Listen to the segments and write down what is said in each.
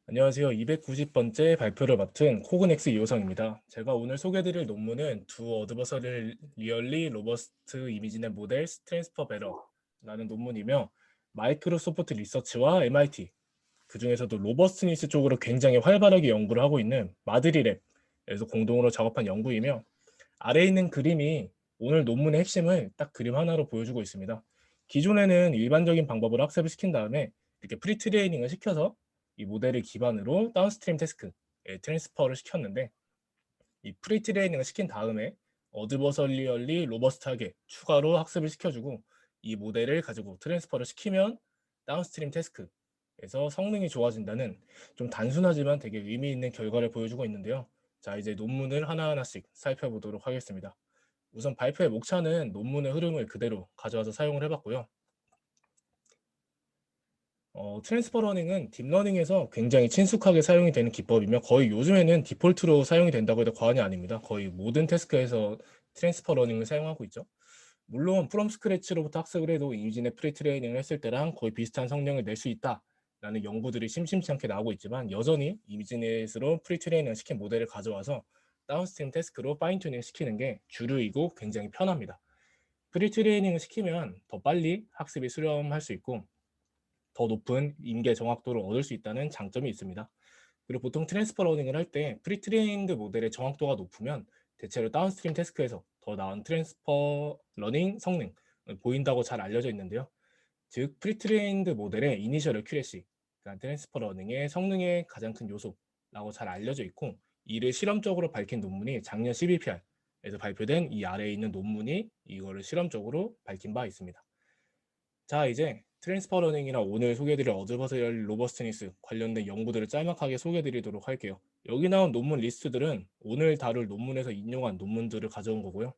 안녕하세요. 290번째 발표를 맡은 코그넥스 이호성입니다. 제가 오늘 소개해드릴 논문은 두 어드버서리 리얼리 로버스트 이미지넷 모델 트랜스퍼 베러라는 논문이며 마이크로소프트 리서치와 MIT, 그중에서도 로버스트니스 쪽으로 굉장히 활발하게 연구를 하고 있는 마드리랩에서 공동으로 작업한 연구이며 아래에 있는 그림이 오늘 논문의 핵심을 딱 그림 하나로 보여주고 있습니다. 기존에는 일반적인 방법으로 학습을 시킨 다음에 이렇게 프리트레이닝을 시켜서 이 모델을 기반으로 다운스트림 태스크에 트랜스퍼를 시켰는데, 이 프리트레이닝을 시킨 다음에 어드버서리얼리 로버스트하게 추가로 학습을 시켜주고 이 모델을 가지고 트랜스퍼를 시키면 다운스트림 태스크에서 성능이 좋아진다는 좀 단순하지만 되게 의미 있는 결과를 보여주고 있는데요. 자, 이제 논문을 하나하나씩 살펴보도록 하겠습니다. 우선 발표의 목차는 논문의 흐름을 그대로 가져와서 사용을 해봤고요. 트랜스퍼 러닝은 딥러닝에서 굉장히 친숙하게 사용이 되는 기법이며 거의 요즘에는 디폴트로 사용이 된다고 해도 과언이 아닙니다. 거의 모든 태스크에서 트랜스퍼 러닝을 사용하고 있죠. 물론 프롬 스크래치로부터 학습을 해도 이미지넷 프리트레이닝을 했을 때랑 거의 비슷한 성능을 낼 수 있다라는 연구들이 심심치 않게 나오고 있지만, 여전히 이미지넷으로 프리트레이닝을 시킨 모델을 가져와서 다운스트림 태스크로 파인튜닝 시키는 게 주류이고 굉장히 편합니다. 프리트레이닝을 시키면 더 빨리 학습이 수렴할 수 있고 더 높은 임계 정확도를 얻을 수 있다는 장점이 있습니다. 그리고 보통 트랜스퍼 러닝을 할 때 프리트레인드 모델의 정확도가 높으면 대체로 다운스트림 태스크에서 더 나은 트랜스퍼 러닝 성능을 보인다고 잘 알려져 있는데요. 즉 프리트레인드 모델의 이니셜 어큐레시, 그러니까 트랜스퍼 러닝의 성능의 가장 큰 요소라고 잘 알려져 있고, 이를 실험적으로 밝힌 논문이 작년 12PR에서 발표된 이 아래에 있는 논문이 이거를 실험적으로 밝힌 바 있습니다. 자, 이제 트랜스퍼 러닝이나 오늘 소개해드릴 어드버서리얼 로버스트니스 관련된 연구들을 짤막하게 소개해드리도록 할게요. 여기 나온 논문 리스트들은 오늘 다룰 논문에서 인용한 논문들을 가져온 거고요.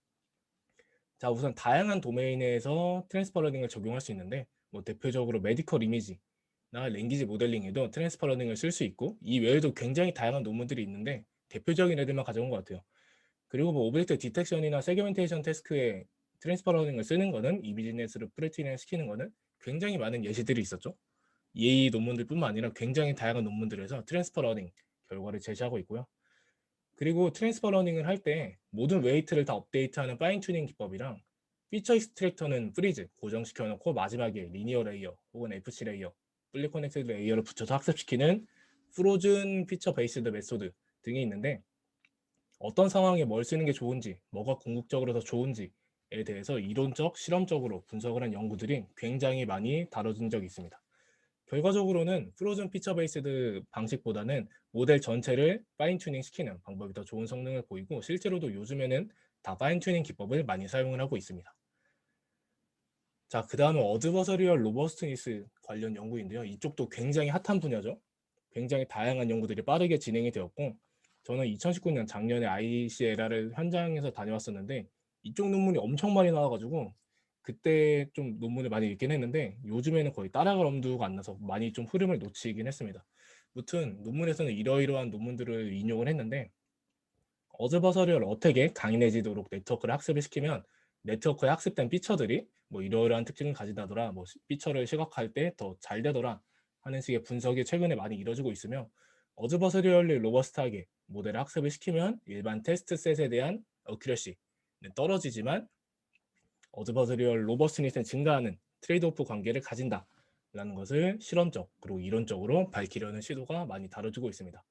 자, 우선 다양한 도메인에서 트랜스퍼 러닝을 적용할 수 있는데, 뭐 대표적으로 메디컬 이미지나 랭귀지 모델링에도 트랜스퍼 러닝을 쓸 수 있고, 이 외에도 굉장히 다양한 논문들이 있는데 대표적인 애들만 가져온 것 같아요. 그리고 뭐 오브젝트 디텍션이나 세그멘테이션 태스크에 트랜스퍼 러닝을 쓰는 거는, 이 비즈니스를 프리트레이닝 시키는 거는 굉장히 많은 예시들이 있었죠. 이 논문들뿐만 아니라 굉장히 다양한 논문들에서 트랜스퍼 러닝 결과를 제시하고 있고요. 그리고 트랜스퍼 러닝을 할 때 모든 웨이트를 다 업데이트하는 파인 튜닝 기법이랑 피처 익스트랙터는 프리즈 고정시켜 놓고 마지막에 리니어 레이어 혹은 FC 레이어, fully connected 레이어를 붙여서 학습시키는 프로즌 피처 베이스드 메소드 등이 있는데, 어떤 상황에 뭘 쓰는 게 좋은지, 뭐가 궁극적으로 더 좋은지에 대해서 이론적, 실험적으로 분석을 한 연구들이 굉장히 많이 다뤄진 적이 있습니다. 결과적으로는 프로즌 피처 베이스드 방식보다는 모델 전체를 파인 튜닝 시키는 방법이 더 좋은 성능을 보이고, 실제로도 요즘에는 다 파인 튜닝 기법을 많이 사용을 하고 있습니다. 자, 그 다음은 어드버서리얼 로버스트니스 관련 연구인데요. 이쪽도 굉장히 핫한 분야죠. 굉장히 다양한 연구들이 빠르게 진행이 되었고, 저는 2019년 작년에 ICLR을 현장에서 다녀왔었는데 이쪽 논문이 엄청 많이 나와가지고 그때 좀 논문을 많이 읽긴 했는데, 요즘에는 거의 따라갈 엄두가 안 나서 많이 좀 흐름을 놓치긴 했습니다. 무튼 논문에서는 이러이러한 논문들을 인용을 했는데, 어드버서리얼 어택에 강인해지도록 네트워크를 학습을 시키면 네트워크에 학습된 피처들이 뭐 이러이러한 특징을 가진다더라, 뭐 피처를 시각화할 때 더 잘 되더라 하는 식의 분석이 최근에 많이 이루어지고 있으며, 어드버서리얼리 로버스트하게 모델을 학습을 시키면 일반 테스트 셋에 대한 어큐러시는 떨어지지만 어드버서리얼 로버스트니스는 증가하는 트레이드오프 관계를 가진다라는 것을 실험적 그리고 이론적으로 밝히려는 시도가 많이 다뤄지고 있습니다.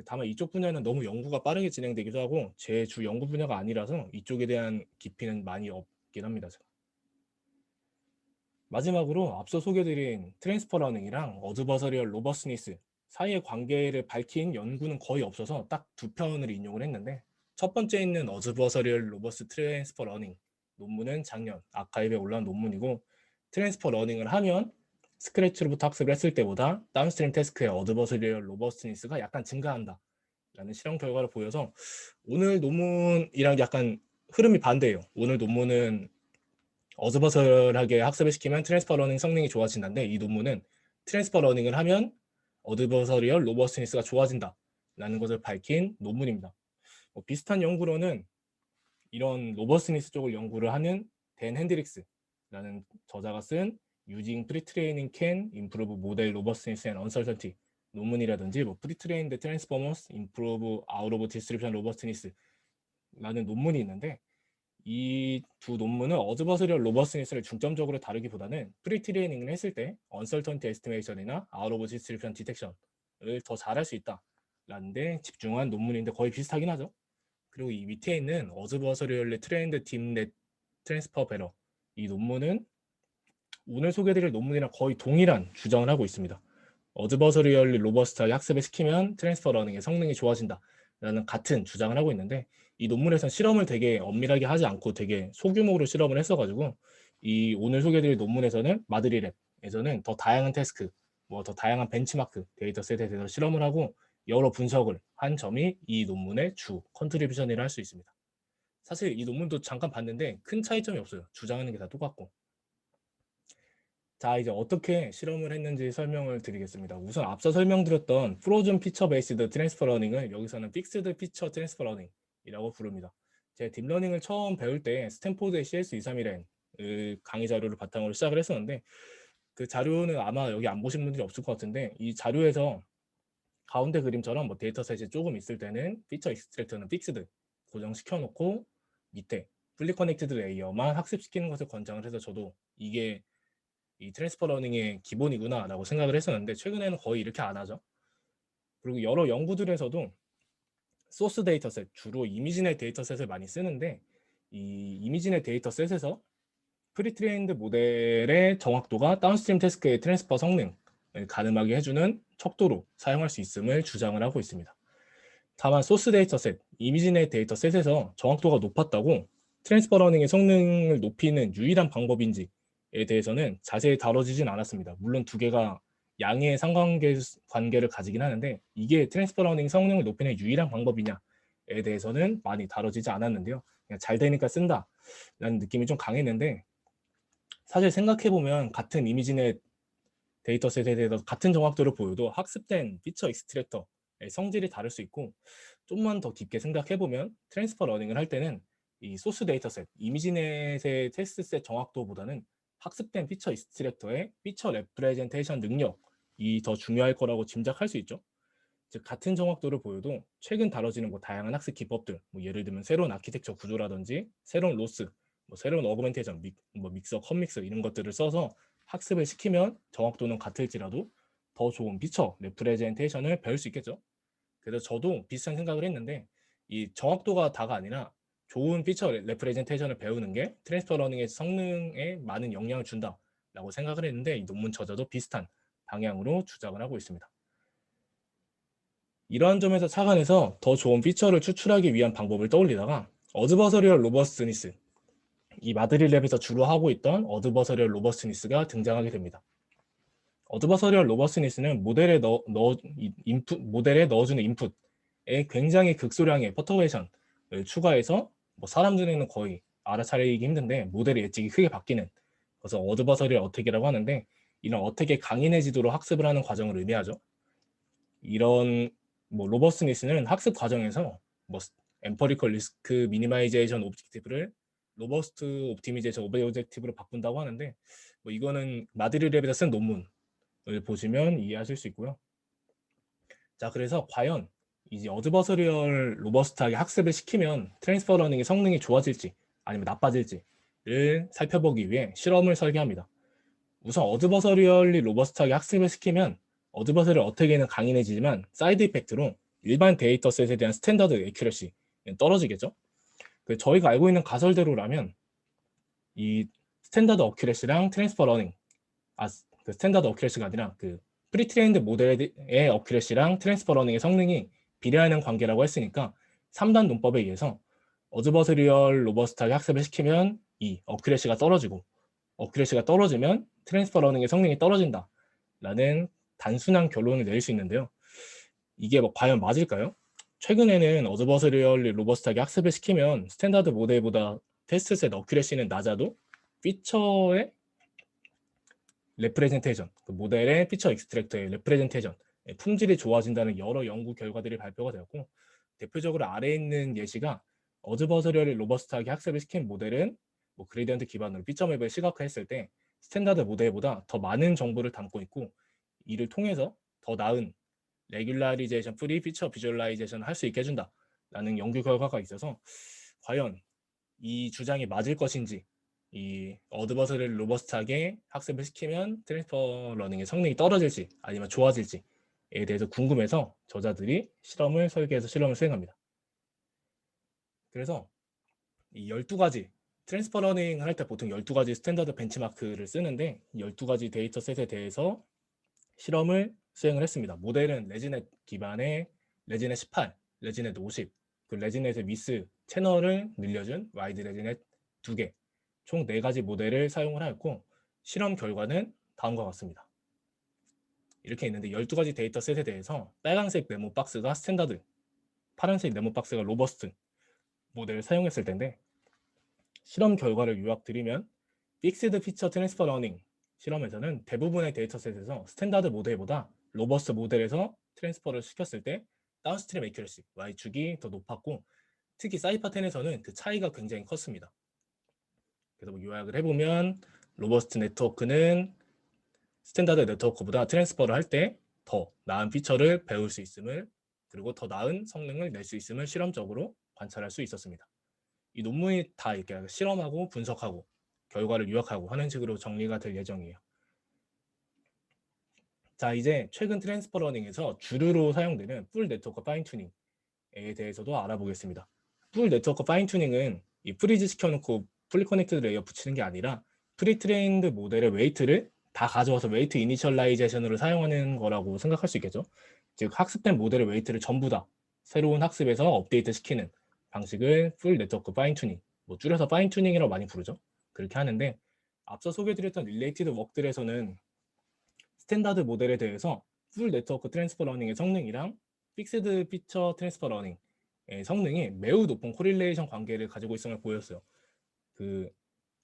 다만 이쪽 분야는 너무 연구가 빠르게 진행되기도 하고 제 주 연구 분야가 아니라서 이쪽에 대한 깊이는 많이 없긴 합니다. 제가. 마지막으로 앞서 소개드린 트랜스퍼 러닝이랑 어드버서리얼 로버스니스 사이의 관계를 밝힌 연구는 거의 없어서 딱 두 편을 인용을 했는데, 첫 번째 있는 어드버서리얼 로버스 트랜스퍼 러닝 논문은 작년 아카이브에 올라온 논문이고, 트랜스퍼 러닝을 하면 스크래치로부터 학습을 했을 때보다 다운스트림 태스크의 어드버서리얼 로버스니스가 약간 증가한다 라는 실험 결과를 보여서, 오늘 논문이랑 약간 흐름이 반대예요. 오늘 논문은 어드버서리하게 학습을 시키면 트랜스퍼 러닝 성능이 좋아진다는데, 이 논문은 트랜스퍼 러닝을 하면 어드버서리얼 로버스니스가 좋아진다 라는 것을 밝힌 논문입니다. 비슷한 연구로는 이런 로버스니스 쪽을 연구를 하는 댄 핸드릭스라는 저자가 쓴 Using Pre-training can improve model robustness and uncertainty 논문이라든지 뭐 Pre-trained Transformers Improve Out of Distribution Robustness라는 논문이 있는데 이 두 논문은 어드버서리얼 로버스니스를 중점적으로 다루기보다는 프리트레이닝을 했을 때 언설턴티 에스티메이션이나 아웃 오브 디스트리뷰션 디텍션을 더 잘할 수 있다라는 데 집중한 논문인데 거의 비슷하긴 하죠. 그리고 이 밑에 있는 어드버서리얼리 트레인드 딥넷 트랜스퍼 베러 이 논문은 오늘 소개드릴 논문이랑 거의 동일한 주장을 하고 있습니다. 어드버서리얼리 로버스트하게 학습을 시키면 트랜스퍼 러닝의 성능이 좋아진다라는 같은 주장을 하고 있는데 이 논문에서는 실험을 되게 엄밀하게 하지 않고 되게 소규모로 실험을 했어가지고 이 오늘 소개드릴 논문에서는 마드리랩에서는 더 다양한 태스크, 뭐 더 다양한 벤치마크 데이터셋에 대해서 실험을 하고 여러 분석을 한 점이 이 논문의 주 컨트리뷰션이라 할 수 있습니다. 사실 이 논문도 잠깐 봤는데 큰 차이점이 없어요. 주장하는 게 다 똑같고. 자, 이제 어떻게 실험을 했는지 설명을 드리겠습니다. 우선 앞서 설명드렸던 프로즌 피처 베이스드 트랜스퍼 러닝을 여기서는 픽스드 피처 트랜스퍼 러닝이라고 부릅니다. 제가 딥러닝을 처음 배울 때 스탠포드의 CS231N 강의 자료를 바탕으로 시작을 했었는데 그 자료는 아마 여기 안 보신 분들이 없을 것 같은데 이 자료에서 가운데 그림처럼 뭐 데이터셋이 조금 있을 때는 피처 익스트랙터는 픽스드 고정시켜 놓고 밑에 풀리 커넥티드 레이어만 학습시키는 것을 권장을 해서 저도 이게 이 트랜스퍼 러닝의 기본이구나 라고 생각을 했었는데 최근에는 거의 이렇게 안 하죠. 그리고 여러 연구들에서도 소스 데이터셋, 주로 이미지넷 데이터셋을 많이 쓰는데 이 이미지넷 데이터셋에서 프리트레인드 모델의 정확도가 다운스트림 태스크의 트랜스퍼 성능을 가늠하게 해주는 척도로 사용할 수 있음을 주장을 하고 있습니다. 다만 소스 데이터셋, 이미지넷 데이터셋에서 정확도가 높았다고 트랜스퍼 러닝의 성능을 높이는 유일한 방법인지에 대해서는 자세히 다뤄지진 않았습니다. 물론 두 개가 양의 상관계를 가지긴 하는데 이게 트랜스퍼 러닝 성능을 높이는 유일한 방법이냐에 대해서는 많이 다뤄지지 않았는데요. 그냥 잘 되니까 쓴다라는 느낌이 좀 강했는데 사실 생각해보면 같은 이미지넷 데이터셋에 대해서 같은 정확도를 보여도 학습된 피처 익스트랙터의 성질이 다를 수 있고 좀만 더 깊게 생각해보면 트랜스퍼 러닝을 할 때는 이 소스 데이터셋, 이미지넷의 테스트셋 정확도보다는 학습된 피처 익스트랙터의 피처 레프레젠테이션 능력이 더 중요할 거라고 짐작할 수 있죠. 즉 같은 정확도를 보여도 최근 다뤄지는 뭐 다양한 학습 기법들, 뭐 예를 들면 새로운 아키텍처 구조라든지 새로운 로스, 뭐 새로운 어그멘테이션, 뭐 믹서, 컴믹스 이런 것들을 써서 학습을 시키면 정확도는 같을지라도 더 좋은 피처 레프레젠테이션을 배울 수 있겠죠. 그래서 저도 비슷한 생각을 했는데 이 정확도가 다가 아니라 좋은 피처 레프레젠테이션을 배우는 게 트랜스퍼 러닝의 성능에 많은 영향을 준다라고 생각을 했는데 이 논문 저자도 비슷한 방향으로 주장을 하고 있습니다. 이러한 점에서 착안해서 더 좋은 피처를 추출하기 위한 방법을 떠올리다가 어드버서리얼 로버스트니스, 이 마드릴랩에서 주로 하고 있던 어드버서리얼 로버스트니스가 등장하게 됩니다. 어드버서리얼 로버스트니스는 모델에 넣어주는 인풋에 굉장히 극소량의 퍼터베이션을 추가해서 뭐 사람 눈에는 거의 알아차리기 힘든데 모델의 예측이 크게 바뀌는, 그래서 어드버서리얼 어택이라고 하는데 이런 어택의 강인해지도록 학습을 하는 과정을 의미하죠. 이런 뭐 로버스니스는 학습 과정에서 뭐 엠퍼리컬 리스크 미니마이제이션 오브젝티브를 로버스트 옵티미제이션 오브젝티브로 바꾼다고 하는데 뭐 이거는 마드릴랩에서 쓴 논문을 보시면 이해하실 수 있고요. 자, 그래서 과연 이제 어드버서리얼 로버스트하게 학습을 시키면 트랜스퍼 러닝의 성능이 좋아질지 아니면 나빠질지를 살펴보기 위해 실험을 설계합니다. 우선 어드버서리얼리 로버스트하게 학습을 시키면 어드버서리얼 어택에는 강인해지지만 사이드 이펙트로 일반 데이터셋에 대한 스탠다드 애큐러시 떨어지겠죠. 저희가 알고 있는 가설대로라면 이 스탠다드 어큐레시랑 트랜스퍼 러닝, 그 스탠다드 어큐레시가 아니라 그 프리트레인드 모델의 어큐레시랑 트랜스퍼 러닝의 성능이 비례하는 관계라고 했으니까 3단 논법에 의해서 어드버서리얼 로버스트하게 학습을 시키면 이 어큐레시가 떨어지고 어큐레시가 떨어지면 트랜스퍼 러닝의 성능이 떨어진다라는 단순한 결론을 내릴 수 있는데요. 이게 뭐 과연 맞을까요? 최근에는 어드버서리얼 로버스트하게 학습을 시키면 스탠다드 모델보다 테스트셋 어큐레시는 낮아도 피처의 레프레젠테이션, 그 모델의 피처 익스트랙터의 레프레젠테이션 품질이 좋아진다는 여러 연구 결과들이 발표가 되었고 대표적으로 아래에 있는 예시가 어드버서리얼 로버스트하게 학습을 시킨 모델은 뭐 그레디언트 기반으로 피처 맵을 시각화했을 때 스탠다드 모델보다 더 많은 정보를 담고 있고 이를 통해서 더 나은 레귤라리제이션, 프리 피처 비주얼라이제이션을 할 수 있게 해준다라는 연구 결과가 있어서 과연 이 주장이 맞을 것인지, 이 어드버서리를 로버스트하게 학습을 시키면 트랜스퍼 러닝의 성능이 떨어질지 아니면 좋아질지에 대해서 궁금해서 저자들이 실험을 설계해서 실험을 수행합니다. 그래서 이 12가지 트랜스퍼 러닝 할 때 보통 12가지 스탠다드 벤치마크를 쓰는데 12가지 데이터셋에 대해서 실험을 수행을 했습니다. 모델은 레지넷 기반의 레지넷 18, 레지넷 50, 그 레지넷의 미스 채널을 늘려준 와이드 레지넷 2개, 총 4가지 모델을 사용을 하였고 실험 결과는 다음과 같습니다. 이렇게 있는데 12가지 데이터셋에 대해서 빨간색 네모 박스가 스탠다드, 파란색 네모 박스가 로버스트 모델을 사용했을 텐데 실험 결과를 요약드리면 픽스드 피처 트랜스퍼 러닝 실험에서는 대부분의 데이터셋에서 스탠다드 모델보다 로버스트 모델에서 트랜스퍼를 시켰을 때 다운스트림 애큐러시 Y축이 더 높았고 특히 사이파10에서는 그 차이가 굉장히 컸습니다. 그래서 뭐 요약을 해보면 로버스트 네트워크는 스탠다드 네트워크보다 트랜스퍼를 할 때 더 나은 피처를 배울 수 있음을, 그리고 더 나은 성능을 낼 수 있음을 실험적으로 관찰할 수 있었습니다. 이 논문이 다 이렇게 실험하고 분석하고 결과를 요약하고 하는 식으로 정리가 될 예정이에요. 자, 이제 최근 트랜스퍼 러닝에서 주류로 사용되는 풀 네트워크 파인 튜닝에 대해서도 알아보겠습니다. 풀 네트워크 파인 튜닝은 이 프리즈 시켜놓고 풀리 커넥티드 레이어 붙이는 게 아니라 프리 트레인드 모델의 웨이트를 다 가져와서 웨이트 이니셜라이제이션으로 사용하는 거라고 생각할 수 있겠죠. 즉 학습된 모델의 웨이트를 전부 다 새로운 학습에서 업데이트 시키는 방식을 풀 네트워크 파인 튜닝, 뭐 줄여서 파인 튜닝이라고 많이 부르죠. 그렇게 하는데 앞서 소개드렸던 릴레이티드 웍들에서는 스탠다드 모델에 대해서 풀 네트워크 트랜스퍼 러닝의 성능이랑 픽스드 피처 트랜스퍼 러닝의 성능이 매우 높은 코릴레이션 관계를 가지고 있음을 보였어요. 그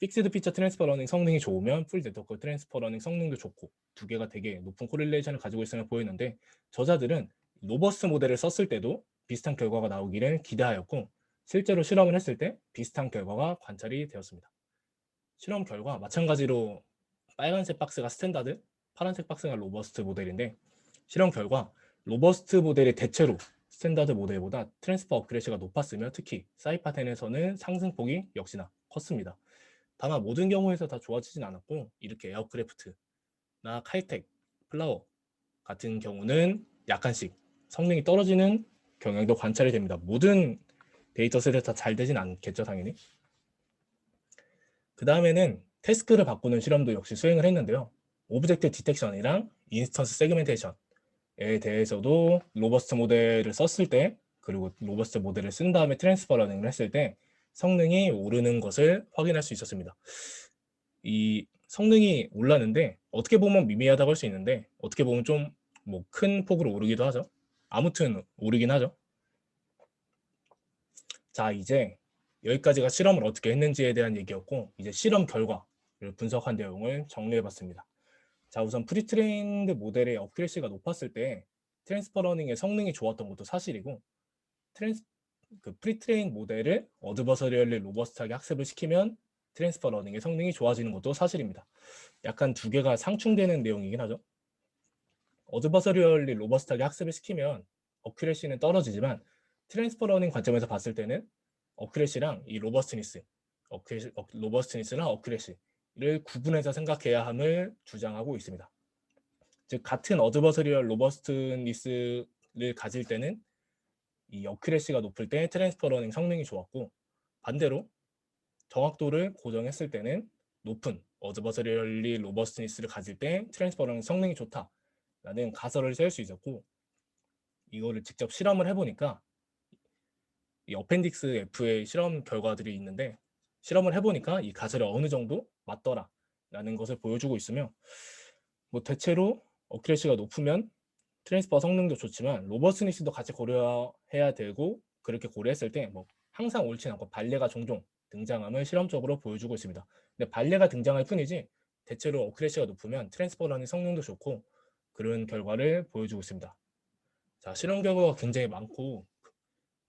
픽스드 피처 트랜스퍼 러닝 성능이 좋으면 풀 네트워크 트랜스퍼 러닝 성능도 좋고 두 개가 되게 높은 코릴레이션을 가지고 있음을 보였는데 저자들은 로버스트 모델을 썼을 때도 비슷한 결과가 나오기를 기대하였고 실제로 실험을 했을 때 비슷한 결과가 관찰이 되었습니다. 실험 결과 마찬가지로 빨간색 박스가 스탠다드, 파란색 박스가 로버스트 모델인데 실험 결과 로버스트 모델이 대체로 스탠다드 모델보다 트랜스퍼 어큐레시가 높았으며 특히 사이파10에서는 상승폭이 역시나 컸습니다. 다만 모든 경우에서 다 좋아지진 않았고 이렇게 에어크래프트나 칼텍, 플라워 같은 경우는 약간씩 성능이 떨어지는 경향도 관찰이 됩니다. 모든 데이터셋에 다 잘 되진 않겠죠, 당연히. 그 다음에는 태스크를 바꾸는 실험도 역시 수행을 했는데요. 오브젝트 디텍션이랑 인스턴스 세그멘테이션에 대해서도 로버스트 모델을 썼을 때 그리고 로버스트 모델을 쓴 다음에 트랜스퍼 러닝을 했을 때 성능이 오르는 것을 확인할 수 있었습니다. 이 성능이 올랐는데 어떻게 보면 미미하다고 할 수 있는데 어떻게 보면 좀 뭐 큰 폭으로 오르기도 하죠. 아무튼 오르긴 하죠. 자, 이제 여기까지가 실험을 어떻게 했는지에 대한 얘기였고 이제 실험 결과를 분석한 내용을 정리해봤습니다. 자, 우선 프리트레인드 모델의 어큐레시가 높았을 때 트랜스퍼 러닝의 성능이 좋았던 것도 사실이고 그 프리트레인 모델을 어드버서리얼리 로버스트하게 학습을 시키면 트랜스퍼 러닝의 성능이 좋아지는 것도 사실입니다. 약간 두 개가 상충되는 내용이긴 하죠. 어드버서리얼리 로버스트하게 학습을 시키면 어큐레시는 떨어지지만 트랜스퍼 러닝 관점에서 봤을 때는 어큐레시랑 이 로버스트니스랑 어큐레시를 구분해서 생각해야 함을 주장하고 있습니다. 즉 같은 어드버서리얼 로버스트니스를 가질 때는 이 어큐레시가 높을 때 트랜스퍼 러닝 성능이 좋았고 반대로 정확도를 고정했을 때는 높은 어드버서리얼리 로버스트니스를 가질 때 트랜스퍼 러닝 성능이 좋다라는 가설을 세울 수 있었고 이거를 직접 실험을 해보니까 이 어펜딕스 F의 실험 결과들이 있는데 실험을 해보니까 이 가설이 어느 정도 맞더라라는 것을 보여주고 있으며 뭐 대체로 어큐레시가 높으면 트랜스퍼 성능도 좋지만 로버스니스도 같이 고려해야 되고 그렇게 고려했을 때 뭐 항상 옳진 않고 발레가 종종 등장함을 실험적으로 보여주고 있습니다. 근데 발레가 등장할 뿐이지 대체로 어큐레시가 높으면 트랜스퍼라는 성능도 좋고 그런 결과를 보여주고 있습니다. 자, 실험 결과가 굉장히 많고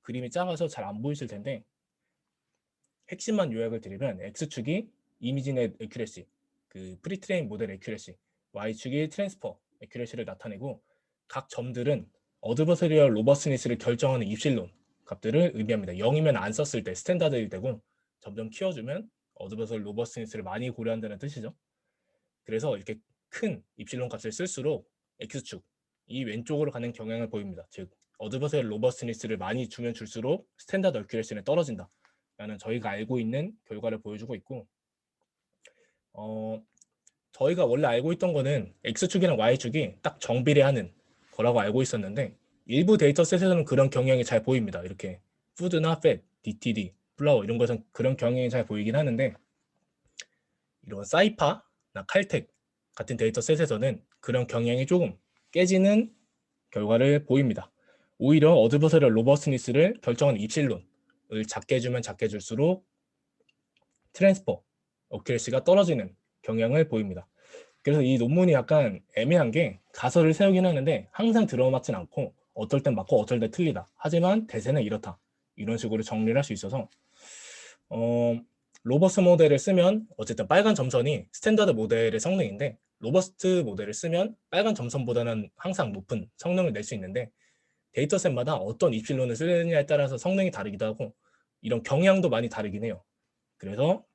그림이 작아서 잘 안 보이실 텐데 핵심만 요약을 드리면 X축이 이미지넷 애큐레시, 그 프리트레인 모델 애큐레시, Y축이 트랜스퍼 애큐레시를 나타내고 각 점들은 어드버서리얼 로버스니스를 결정하는 입실론 값들을 의미합니다. 0이면 안 썼을 때 스탠다드이 되고 점점 키워주면 어드버서리얼 로버스니스를 많이 고려한다는 뜻이죠. 그래서 이렇게 큰 입실론 값을 쓸수록 X축, 이 왼쪽으로 가는 경향을 보입니다. 즉 어드버서리얼 로버스니스를 많이 주면 줄수록 스탠다드 어큐레시는 떨어진다 라는 저희가 알고 있는 결과를 보여주고 있고, 저희가 원래 알고 있던 거는 X축이랑 Y축이 딱 정비례하는 거라고 알고 있었는데 일부 데이터셋에서는 그런 경향이 잘 보입니다. 이렇게 푸드나 팻, DTD, 플라워 이런 것은 그런 경향이 잘 보이긴 하는데 이런 사이파나 칼텍 같은 데이터셋에서는 그런 경향이 조금 깨지는 결과를 보입니다. 오히려 어드버서리얼 로버스니스를 결정하는 입실론을 작게 해주면 작게 해줄수록 트랜스퍼 어큐레시가 떨어지는 경향을 보입니다. 그래서 이 논문이 약간 애매한 게 가설을 세우긴 하는데 항상 들어맞진 않고 어떨 땐 맞고 어떨 땐 틀리다. 하지만 대세는 이렇다. 이런 식으로 정리를 할 수 있어서 로버스트 모델을 쓰면 어쨌든 빨간 점선이 스탠다드 모델의 성능인데 로버스트 모델을 쓰면 빨간 점선보다는 항상 높은 성능을 낼 수 있는데 데이터셋마다 어떤 입실론을 쓰느냐에 따라서 성능이 다르기도 하고 이런 경향도 많이 다르긴 해요. 그래서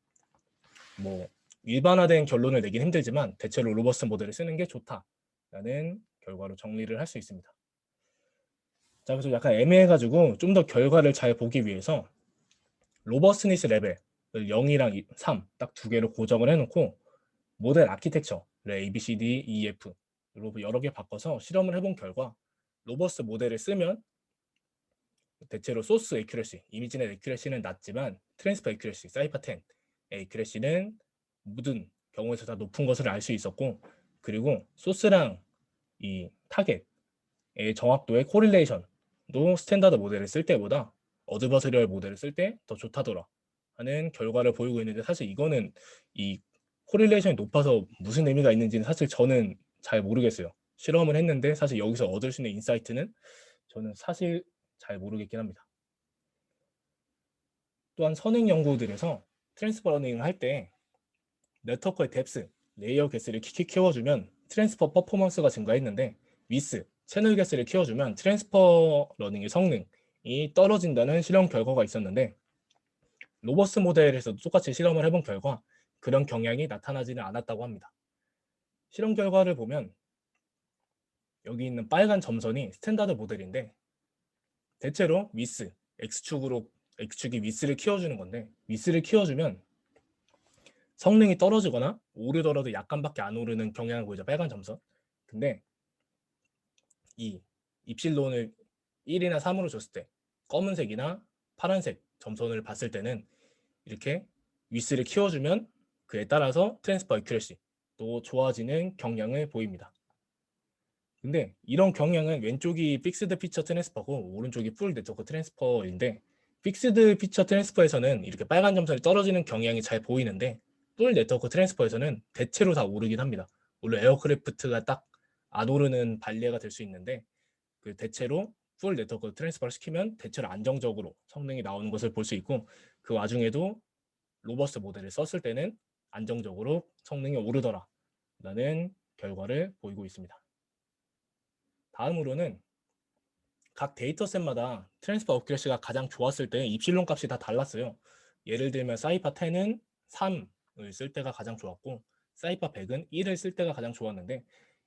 뭐 일반화된 결론을 내긴 힘들지만 대체로 로버스트 모델을 쓰는 게 좋다라는 결과로 정리를 할 수 있습니다. 자, 그래서 약간 애매해가지고 좀 더 결과를 잘 보기 위해서 로버스니스 레벨을 0이랑 3 딱 두 개로 고정을 해놓고 모델 아키텍처를 A, B, C, D, E, F로 여러 개 바꿔서 실험을 해본 결과 로버스트 모델을 쓰면 대체로 소스 에큐레시, 이미지넷 에큐레시는 낮지만 트랜스퍼 에큐레시, 사이파 10 에큐레시는 모든 경우에서 다 높은 것을 알 수 있었고, 그리고 소스랑 이 타겟의 정확도의 코릴레이션도 스탠다드 모델을 쓸 때보다 어드버서리얼 모델을 쓸 때 더 좋다더라 하는 결과를 보이고 있는데, 사실 이거는 이 코릴레이션이 높아서 무슨 의미가 있는지는 사실 저는 잘 모르겠어요. 실험을 했는데 사실 여기서 얻을 수 있는 인사이트는 저는 사실 잘 모르겠긴 합니다. 또한 선행 연구들에서 트랜스퍼 러닝을 할 때 네트워크의 뎁스, 레이어 개수를 킥킥 키워주면 트랜스퍼 퍼포먼스가 증가했는데 위스, 채널 개수를 키워주면 트랜스퍼 러닝의 성능이 떨어진다는 실험 결과가 있었는데 로버스 모델에서도 똑같이 실험을 해본 결과 그런 경향이 나타나지는 않았다고 합니다. 실험 결과를 보면 여기 있는 빨간 점선이 스탠다드 모델인데 대체로 위스, X축이 위스를 키워주는 건데 위스를 키워주면 성능이 떨어지거나 오르더라도 약간밖에 안 오르는 경향을 보이죠. 빨간 점선. 근데 이 입실론을 1이나 3으로 줬을 때 검은색이나 파란색 점선을 봤을 때는 이렇게 위스를 키워주면 그에 따라서 트랜스퍼 어큐레시도 좋아지는 경향을 보입니다. 근데 이런 경향은 왼쪽이 픽스드 피처 트랜스퍼고 오른쪽이 풀 네트워크 트랜스퍼인데 픽스드 피처 트랜스퍼에서는 이렇게 빨간 점선이 떨어지는 경향이 잘 보이는데 풀 네트워크 트랜스퍼에서는 대체로 다 오르긴 합니다. 물론 에어크래프트가 딱 안 오르는 발리가 될 수 있는데 그 대체로 풀 네트워크 트랜스퍼를 시키면 대체로 안정적으로 성능이 나오는 것을 볼 수 있고 그 와중에도 로버스트 모델을 썼을 때는 안정적으로 성능이 오르더라 라는 결과를 보이고 있습니다. 다음으로는 각 데이터셋마다 트랜스퍼 어큐레시가 가장 좋았을 때 입실론 값이 다 달랐어요. 예를 들면 사이파 10은 3을 쓸 때가 가장 좋았고 사이파 100은 1을 쓸 때가 가장 좋았는데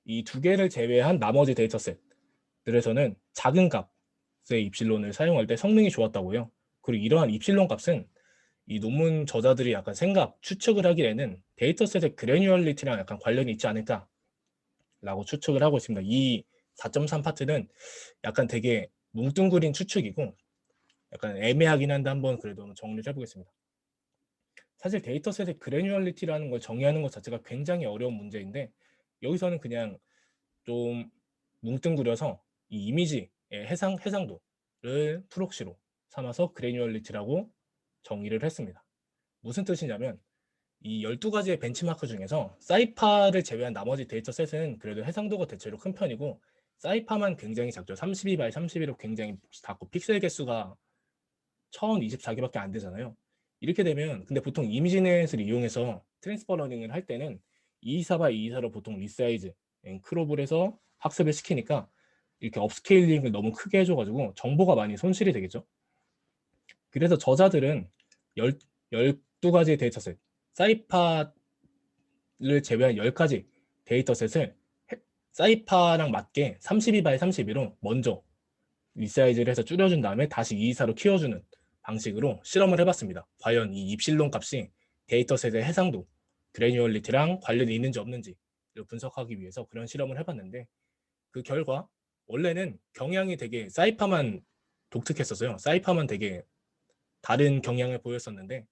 이 두 개를 제외한 나머지 데이터셋들에서는 작은 값의 입실론을 사용할 때 성능이 좋았다고요. 그리고 이러한 입실론 값은 이 논문 저자들이 약간 추측을 하기에는 데이터셋의 그래뉴얼리티랑 약간 관련이 있지 않을까라고 추측을 하고 있습니다. 이 4.3 파트는 약간 되게 뭉뚱그린 추측이고 약간 애매하긴 한데 한번 그래도 정리를 해보겠습니다. 사실 데이터셋의 그래뉴얼리티라는 걸 정의하는 것 자체가 굉장히 어려운 문제인데 여기서는 그냥 좀 뭉뚱그려서 이 이미지의 해상도를 프록시로 삼아서 그래뉴얼리티라고 정의를 했습니다. 무슨 뜻이냐면 이 12가지의 벤치마크 중에서 사이파를 제외한 나머지 데이터셋은 그래도 해상도가 대체로 큰 편이고 사이파만 굉장히 작죠. 32 x 32로 굉장히 작고 픽셀 개수가 1024개밖에 안 되잖아요. 이렇게 되면 근데 보통 이미지넷을 이용해서 트랜스퍼 러닝을 할 때는 224 x 224로 보통 리사이즈, 크롭을 해서 학습을 시키니까 이렇게 업스케일링을 너무 크게 해줘가지고 정보가 많이 손실이 되겠죠. 그래서 저자들은 12가지 데이터셋, 사이파를 제외한 10가지 데이터셋을 사이파랑 맞게 32x32로 먼저 리사이즈를 해서 줄여준 다음에 다시 224로 키워주는 방식으로 실험을 해봤습니다. 과연 이 입실론 값이 데이터셋의 해상도, 그래뉴얼리티랑 관련이 있는지 없는지를 분석하기 위해서 그런 실험을 해봤는데, 그 결과 원래는 경향이 되게 사이파만 독특했었어요. 사이파만 되게 다른 경향을 보였었는데,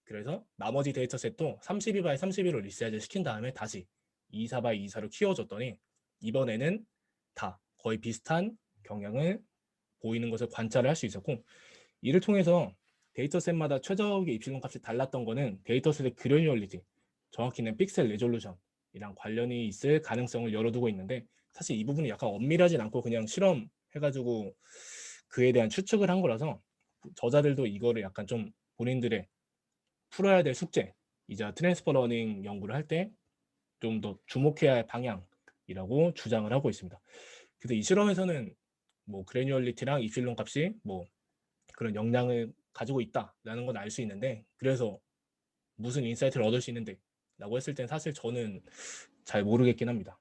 그래서 나머지 데이터셋도 32x32로 리사이즈 시킨 다음에 다시 24x24로 키워줬더니 이번에는 다 거의 비슷한 경향을 보이는 것을 관찰을 할 수 있었고, 이를 통해서 데이터셋마다 최적의 입실론 값이 달랐던 거는 데이터셋의 그래뉴얼리티, 정확히는 픽셀 레졸루션이랑 관련이 있을 가능성을 열어두고 있는데, 사실 이 부분이 약간 엄밀하진 않고 그냥 실험해가지고 그에 대한 추측을 한 거라서 저자들도 이거를 약간 좀 본인들의 풀어야 될 숙제이자 트랜스퍼 러닝 연구를 할 때 좀 더 주목해야 할 방향이라고 주장을 하고 있습니다. 그래서 이 실험에서는 뭐 그래뉴얼리티랑 입실론 값이 뭐 그런 영향을 가지고 있다라는 건 알 수 있는데, 그래서 무슨 인사이트를 얻을 수 있는데 라고 했을 땐 사실 저는 잘 모르겠긴 합니다.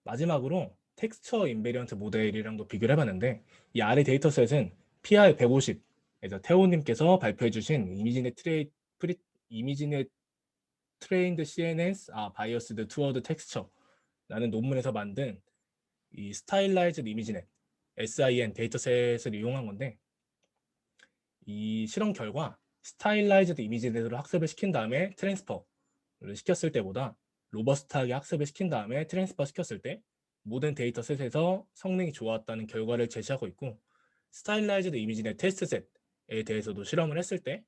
마지막으로 텍스처 인베리언트 모델이랑도 비교를 해봤는데, 이 아래 데이터셋은 PR150에서 태호님께서 발표해 주신 이미지넷 트레인드 CNS 바이어스드 투어드 텍스처라는 논문에서 만든 이 스타일라이즈드 이미지넷 SIN 데이터셋을 이용한 건데, 이 실험 결과 스타일라이즈드 이미지넷으로 학습을 시킨 다음에 트랜스퍼를 시켰을 때보다 로버스트하게 학습을 시킨 다음에 트랜스퍼 시켰을 때 모든 데이터셋에서 성능이 좋았다는 결과를 제시하고 있고, 스타일라이즈드 이미지넷 테스트셋에 대해서도 실험을 했을 때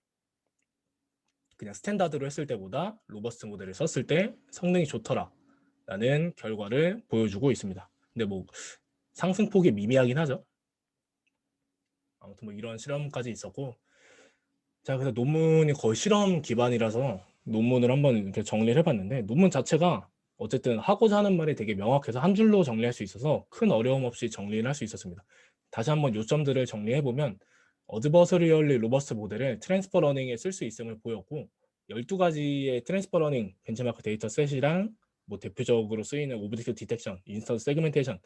그냥 스탠다드로 했을 때보다 로버스트 모델을 썼을 때 성능이 좋더라라는 결과를 보여주고 있습니다. 근데 뭐 상승폭이 미미하긴 하죠. 아무튼 뭐 이런 실험까지 있었고, 자, 그래서 논문이 거의 실험 기반이라서 논문을 한번 이렇게 정리를 해봤는데, 논문 자체가 어쨌든 하고자 하는 말이 되게 명확해서 한 줄로 정리할 수 있어서 큰 어려움 없이 정리를 할 수 있었습니다. 다시 한번 요점들을 정리해보면, 어드버서리얼리 로버스트 모델을 트랜스퍼 러닝에 쓸 수 있음을 보였고, 12가지의 트랜스퍼 러닝 벤치마크 데이터 셋이랑 뭐 대표적으로 쓰이는 오브젝트 디텍션, 인스턴스 세그멘테이션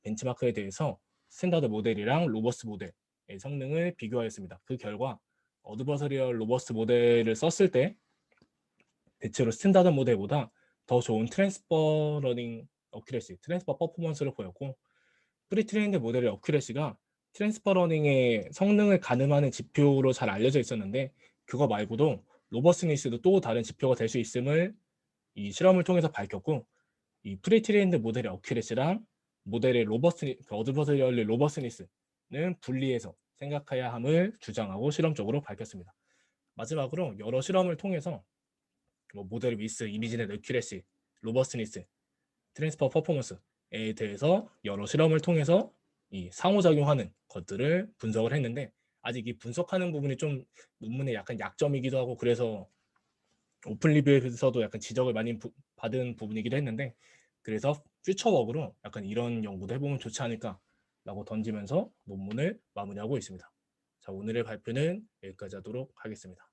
벤치마크에 대해서 스탠다드 모델이랑 로버스트 모델의 성능을 비교하였습니다. 그 결과 어드버서리얼 로버스트 모델을 썼을 때 대체로 스탠다드 모델보다 더 좋은 트랜스퍼 러닝 어큐레시, 트랜스퍼 퍼포먼스를 보였고, 프리트레인드 모델의 어큐레시가 트랜스퍼 러닝의 성능을 가늠하는 지표로 잘 알려져 있었는데, 그거 말고도 로버스니스도 또 다른 지표가 될 수 있음을 이 실험을 통해서 밝혔고, 이 프리트레인드 모델의 어큐레시랑 모델의 어드버서리얼리 로버스니스는 분리해서 생각해야 함을 주장하고 실험적으로 밝혔습니다. 마지막으로 여러 실험을 통해서 뭐 모델 위스, 이미지넷 어큐레시, 로버스니스, 트랜스퍼 퍼포먼스에 대해서 여러 실험을 통해서 이 상호작용하는 것들을 분석을 했는데, 아직 이 분석하는 부분이 좀 논문의 약간 약점이기도 하고, 그래서 오픈 리뷰에서도 약간 지적을 많이 받은 부분이기도 했는데, 그래서 퓨처워크로 약간 이런 연구도 해보면 좋지 않을까라고 던지면서 논문을 마무리하고 있습니다. 자, 오늘의 발표는 여기까지 하도록 하겠습니다.